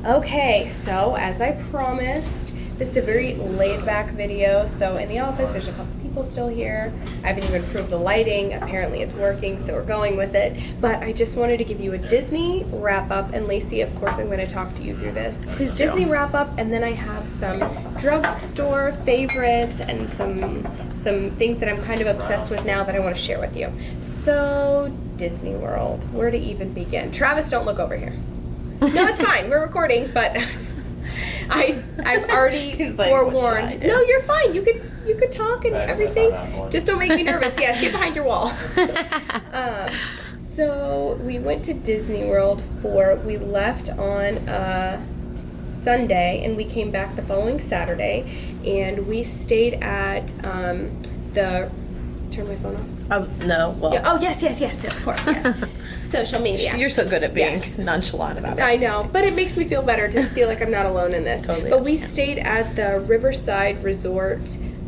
Okay, so as I promised, this is a very laid back video. So in the office, there's a couple people still here. I haven't even improved the lighting. Apparently it's working, so we're going with it. But I just wanted to give you a Disney wrap up. And Lacey, of course, I'm going to talk to you through this. Please do. Disney wrap up, and then I have some drugstore favorites and some things that I'm kind of obsessed with now that I want to share with you. So Disney World, where to even begin? Travis, don't look over here. No, it's fine. We're recording, but I've already like, forewarned. what should I do? No, you're fine. You could talk and everything. Just don't make me nervous. Yes, get behind your wall. So we went to Disney World we left on Sunday and we came back the following Saturday, and we stayed at turn my phone off. No, well. Yeah, oh yes, of course, yes. Social media. You're so good at being Yes. nonchalant about it. I know, but it makes me feel better to feel like I'm not alone in this. Totally But we understand. stayed at the Riverside Resort,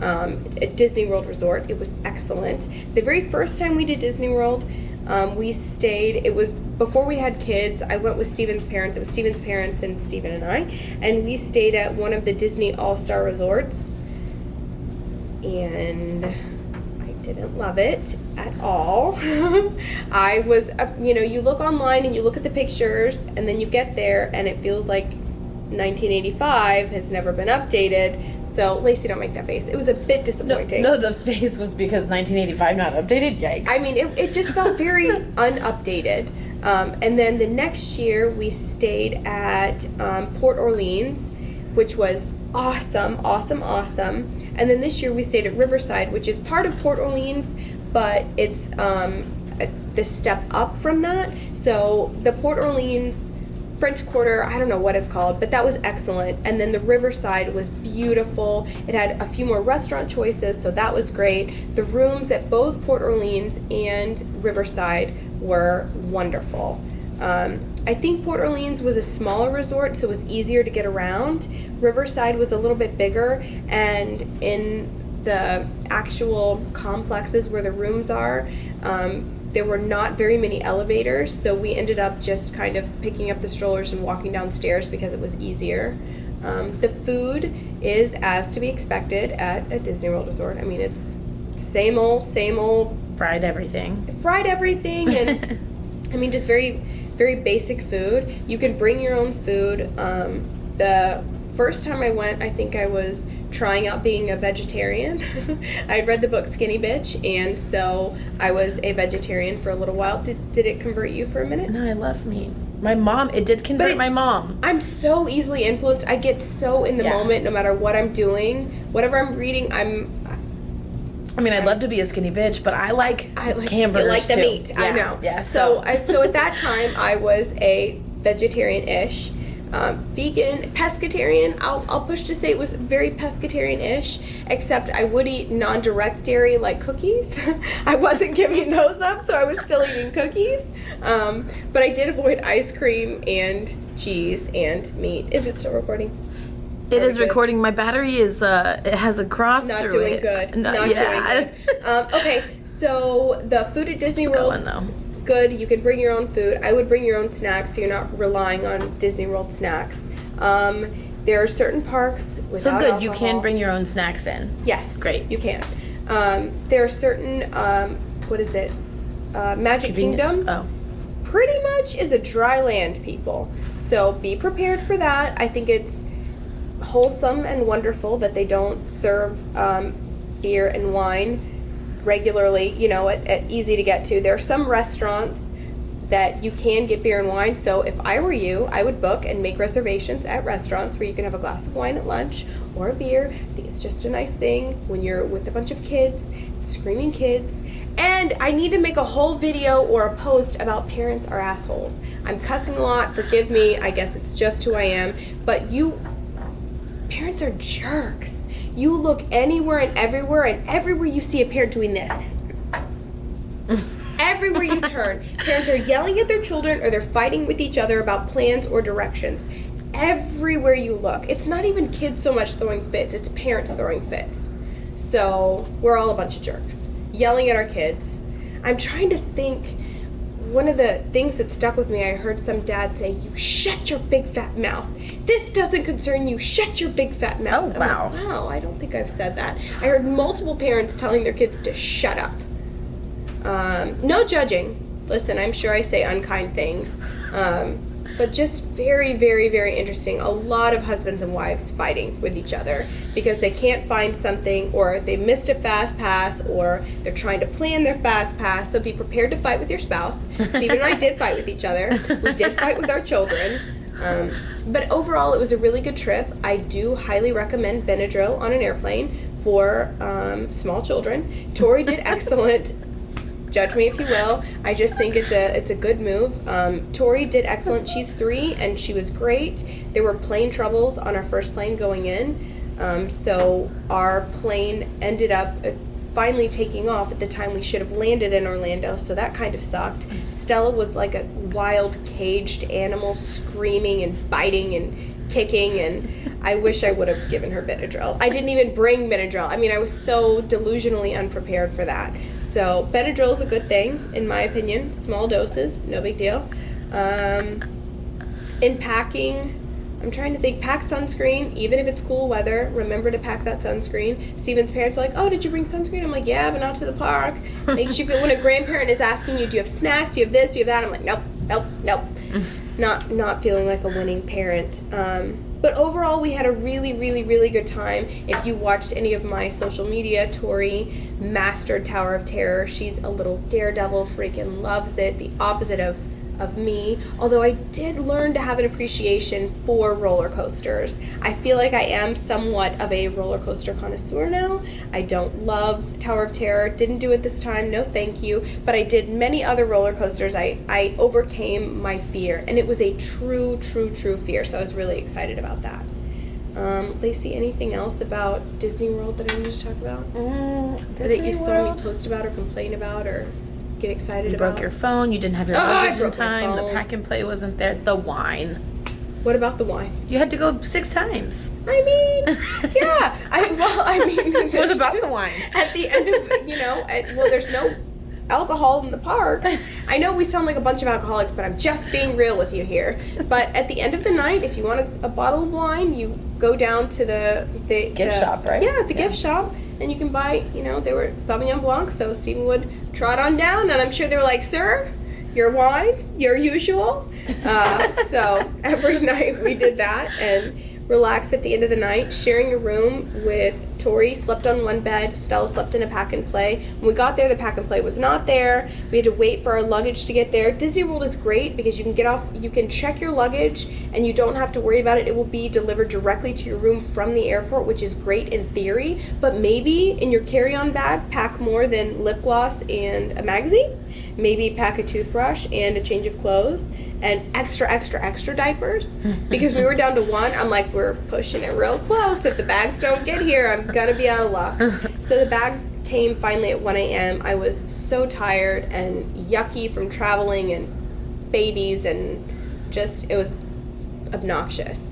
at Disney World Resort. It was excellent. The very first time we did Disney World, we stayed, it was before we had kids. I went with Steven's parents. It was Steven's parents and Steven and I. And we stayed at one of the Disney All-Star Resorts. And I didn't love it at all. I was, you look online and you look at the pictures, and then you get there and it feels like 1985 has never been updated. So, Lacey, don't make that face. It was a bit disappointing. No, the face was because 1985 not updated. Yikes. I mean, it just felt very unupdated. And then the next year, we stayed at Port Orleans, which was awesome. And then this year, we stayed at Riverside, which is part of Port Orleans, but it's the step up from that. So the Port Orleans French Quarter, I don't know what it's called, but that was excellent. And then the Riverside was beautiful. It had a few more restaurant choices, so that was great. The rooms at both Port Orleans and Riverside were wonderful. I think Port Orleans was a smaller resort, so it was easier to get around. Riverside was a little bit bigger, and in the actual complexes where the rooms are, there were not very many elevators, so we ended up just kind of picking up the strollers and walking downstairs because it was easier. The food is as to be expected at a Disney World resort. I mean, it's same old, fried everything. and I mean, just very, very basic food. You can bring your own food. The first time I went, I think I was trying out being a vegetarian. I had read the book Skinny Bitch, and so I was a vegetarian for a little while. Did it convert you for a minute? No, I love meat. My mom, it did convert my mom. I'm so easily influenced. I get so in the Yeah. moment, no matter what I'm doing. Whatever I'm reading, I'd love to be a skinny bitch, but I like hamburgers you like the too. meat. Yeah. I know. Yeah. So at that time, I was a vegetarian-ish. Vegan, pescatarian, I'll push to say it was very pescatarian-ish, except I would eat non-direct dairy like cookies. I wasn't giving those up, so I was still eating cookies. But I did avoid ice cream and cheese and meat. Is it still recording? It Are we is good? recording. My battery is, it has a cross Not through doing it. good. No, Not yeah. doing good. Okay, so the food at Disney Keep World, going, though. good. You can bring your own food. I would bring your own snacks, so you're not relying on Disney World snacks. There are certain parks without So good, alcohol. you can bring your own snacks in. Yes, Great. You can. There are certain Magic Kingdom. Oh. Pretty much is a dry land, people. So be prepared for that. I think it's wholesome and wonderful that they don't serve beer and wine regularly, at easy to get to. There are some restaurants that you can get beer and wine, so if I were you, I would book and make reservations at restaurants where you can have a glass of wine at lunch or a beer. I think it's just a nice thing when you're with a bunch of kids, screaming kids. And I need to make a whole video or a post about parents are assholes. I'm cussing a lot, forgive me, I guess it's just who I am, but parents are jerks. You look anywhere and everywhere you see a parent doing this. Everywhere you turn, parents are yelling at their children or they're fighting with each other about plans or directions. Everywhere you look. It's not even kids so much throwing fits, it's parents throwing fits. So, we're all a bunch of jerks. Yelling at our kids. I'm trying to think one of the things that stuck with me, I heard some dad say, "You shut your big fat mouth. This doesn't concern you. Shut your big fat mouth." Oh, wow. I'm like, wow, I don't think I've said that. I heard multiple parents telling their kids to shut up. No judging. Listen, I'm sure I say unkind things. But just very, very, very interesting. A lot of husbands and wives fighting with each other because they can't find something, or they missed a fast pass, or they're trying to plan their fast pass. So be prepared to fight with your spouse. Steve and I did fight with each other. We did fight with our children. But overall, it was a really good trip. I do highly recommend Benadryl on an airplane for small children. Tori did excellent. Judge me if you will. I just think it's a good move. Tori did excellent. She's 3 and she was great. There were plane troubles on our first plane going in, so our plane ended up finally taking off at the time we should have landed in Orlando, so that kind of sucked. Stella was like a wild caged animal, screaming and biting and kicking, and I wish I would have given her Benadryl. I didn't even bring Benadryl. I mean, I was so delusionally unprepared for that. So Benadryl is a good thing, in my opinion. Small doses, no big deal. In packing, I'm trying to think, pack sunscreen, even if it's cool weather. Remember to pack that sunscreen. Steven's parents are like, "Oh, did you bring sunscreen?" I'm like, "Yeah, but not to the park." Makes you feel, when a grandparent is asking you, "Do you have snacks? Do you have this? Do you have that?" I'm like, nope. Not feeling like a winning parent. But overall, we had a really, really, really good time. If you watched any of my social media, Tori mastered Tower of Terror. She's a little daredevil, freaking loves it. The opposite of me. Although I did learn to have an appreciation for roller coasters. I feel like I am somewhat of a roller coaster connoisseur now. I don't love Tower of Terror. Didn't do it this time. No thank you. But I did many other roller coasters. I overcame my fear. And it was a true fear. So I was really excited about that. Lacey, anything else about Disney World that I need to talk about? Or that you saw me post about or complain about or get excited about? You broke your phone. You didn't have your luggage in time. The pack and play wasn't there. The wine. What about the wine? You had to go 6 times. I mean, yeah. What about the wine? At the end of, there's no alcohol in the park. I know we sound like a bunch of alcoholics, but I'm just being real with you here. But at the end of the night, if you want a bottle of wine, you go down to the gift shop, right? Yeah, the gift shop, and you can buy, they were Sauvignon Blanc, so Stephen would trot on down, and I'm sure they were like, "Sir, your wine, your usual." So every night we did that and relaxed at the end of the night, sharing a room with Tori. Slept on one bed. Stella slept in a pack and play. When we got there, the pack and play was not there. We had to wait for our luggage to get there. Disney World is great because you can check your luggage and you don't have to worry about it. It will be delivered directly to your room from the airport, which is great in theory, but maybe in your carry-on bag, pack more than lip gloss and a magazine. Maybe pack a toothbrush and a change of clothes and extra diapers, because we were down to 1. I'm like, we're pushing it real close. If the bags don't get here, I'm gonna be out of luck. So the bags came finally at 1 a.m. I was so tired and yucky from traveling and babies, and it was obnoxious.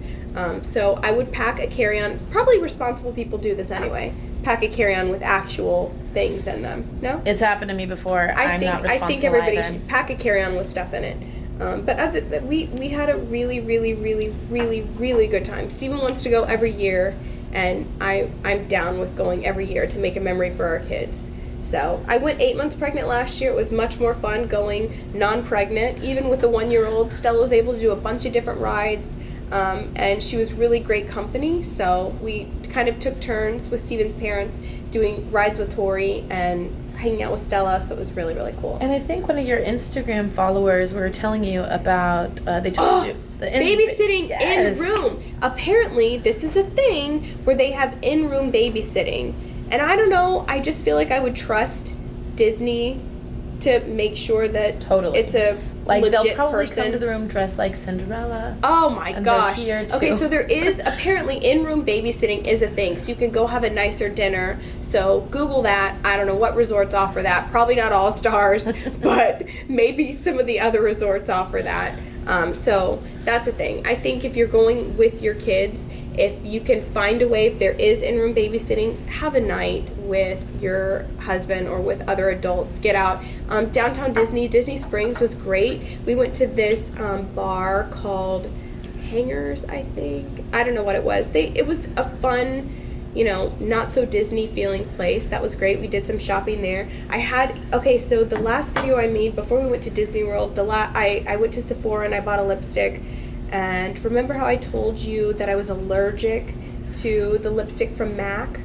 So I would pack a carry-on. Probably responsible people do this anyway. Pack a carry-on with actual things in them. No? It's happened to me before. I think everybody either. should pack a carry-on with stuff in it. But other than we had a really, really, really, really, really good time. Steven wants to go every year, and I'm down with going every year to make a memory for our kids. So I went 8 months pregnant last year. It was much more fun going non-pregnant. Even with the 1-year-old, Stella was able to do a bunch of different rides, and she was really great company. So we kind of took turns with Steven's parents doing rides with Tori and hanging out with Stella, so it was really, really cool. And I think one of your Instagram followers were telling you about, they told you. Babysitting in room. Apparently, this is a thing where they have in-room babysitting. And I don't know, I just feel like I would trust Disney to make sure that it's a legit they'll probably person. come to the room dressed like Cinderella. Oh my gosh. Okay, too. so there is apparently in-room babysitting is a thing. So you can go have a nicer dinner. So Google that. I don't know what resorts offer that. Probably not All Stars, but maybe some of the other resorts offer that. So that's a thing. I think if you're going with your kids, if you can find a way, if there is in-room babysitting, have a night with your husband or with other adults. Get out. Downtown Disney Springs was great. We went to this bar called Hangers, I think. I don't know what it was. It was a fun, not so Disney feeling place. That was great. We did some shopping there. So the last video I made before we went to Disney World, I went to Sephora and I bought a lipstick. And remember how I told you that I was allergic to the lipstick from MAC?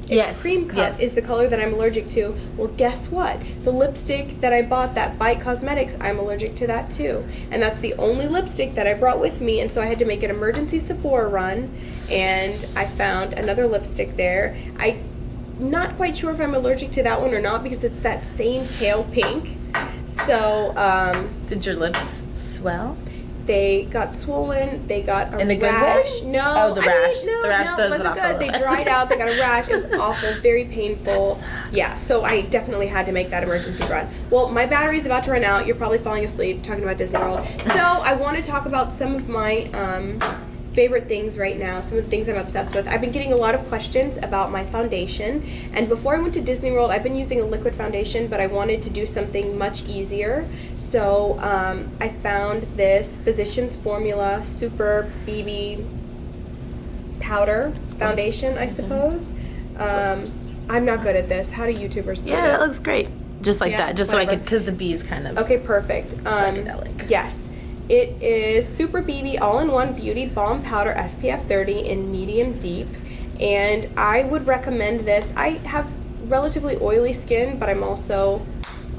It's cream cup is the color that I'm allergic to. Well, guess what? The lipstick that I bought, that Bite Cosmetics, I'm allergic to that too. And that's the only lipstick that I brought with me, and so I had to make an emergency Sephora run, and I found another lipstick there. I'm not quite sure if I'm allergic to that one or not because it's that same pale pink. So, did your lips swell? They got swollen. They got a in a rash. Good way? No, the rash. No, the rash wasn't good. They dried out. They got a rash. It was awful, very painful. Yeah, so I definitely had to make that emergency run. Well, my battery's about to run out. You're probably falling asleep talking about Disney World. So I want to talk about some of my favorite things right now, some of the things I'm obsessed with. I've been getting a lot of questions about my foundation, and before I went to Disney World, I've been using a liquid foundation, but I wanted to do something much easier. So I found this Physicians Formula Super BB powder foundation, I suppose. I'm not good at this. How do YouTubers do Yeah, this? that looks great. Just like that, just whatever. so I could, because the B's kind of Okay, perfect. psychedelic. Yes. It is Super BB All-in-One Beauty Balm Powder SPF 30 in medium deep, and I would recommend this. I have relatively oily skin, but I'm also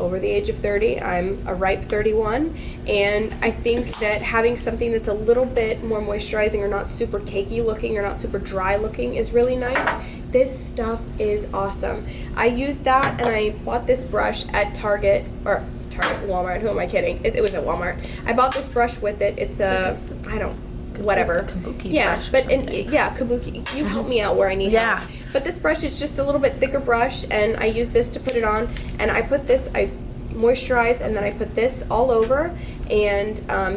over the age of 30. I'm a ripe 31, and I think that having something that's a little bit more moisturizing or not super cakey looking or not super dry looking is really nice. This stuff is awesome. I used that, and I bought this brush at Target, Walmart, who am I kidding? It was at Walmart. I bought this brush with it. It's whatever. Kabuki Yeah, brush or but something. Kabuki. You help me out where I need help. But this brush is just a little bit thicker brush, and I use this to put it on. And I moisturize, and then I put this all over, and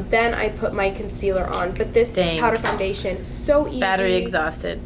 then I put my concealer on. But this powder foundation, so easy. Battery exhausted.